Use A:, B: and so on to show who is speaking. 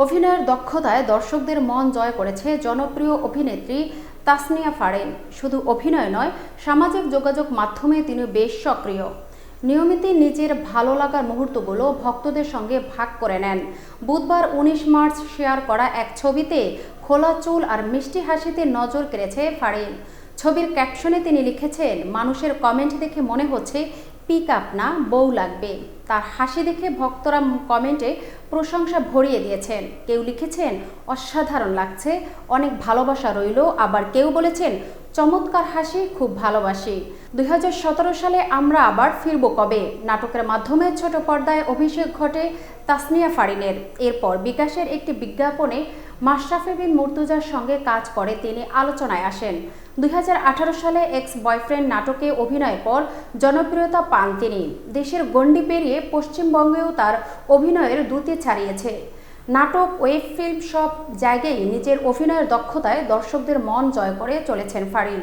A: অভিনয়ের দক্ষতায় দর্শকদের মন জয় করেছে জনপ্রিয় অভিনেত্রী তাসনিয়া ফারিন। শুধু অভিনয় নয়, সামাজিক যোগাযোগ মাধ্যমে তিনি বেশ সক্রিয়। নিয়মিত নিজের ভালো লাগার মুহূর্তগুলো ভক্তদের সঙ্গে ভাগ করে নেন। বুধবার ১৯ মার্চ শেয়ার করা এক ছবিতে খোলা চুল আর মিষ্টি হাসিতে নজর কেড়েছে ফারিন। ছবির ক্যাপশনে তিনি লিখেছেন, মানুষের কমেন্ট দেখে মনে হচ্ছে পিক আপ না, বউ লাগবে। তার হাসি দেখে ভক্তরা কমেন্টে প্রশংসা ভরিয়ে দিয়েছেন। কেউ লিখেছেন অসাধারণ লাগছে, অনেক ভালোবাসা রইল, আবার কেউ বলেছেন চমৎকার হাসি, খুব ভালোবাসি। ২০১৭ সালে আমরা আবার ফিরব কবে নাটকের মাধ্যমে ছোট পর্দায় অভিষেক ঘটে তাসনিয়া ফারিনের। এরপর বিকাশের একটি বিজ্ঞাপনে মাশরাফি বিন মুর্তজার সঙ্গে কাজ করে তিনি আলোচনায় আসেন। ২০১৮ সালে এক্স বয়ফ্রেন্ড নাটকে অভিনয়ের পর জনপ্রিয়তা পান তিনি। দেশের গণ্ডি পেরিয়ে পশ্চিমবঙ্গেও তার অভিনয়ের দ্যুতি ছাড়িয়েছে। নাটক, ওয়েব ফিল্ম সব জায়গায় নিজের অভিনয়ের দক্ষতায় দর্শকদের মন জয় করে চলেছেন ফারিন।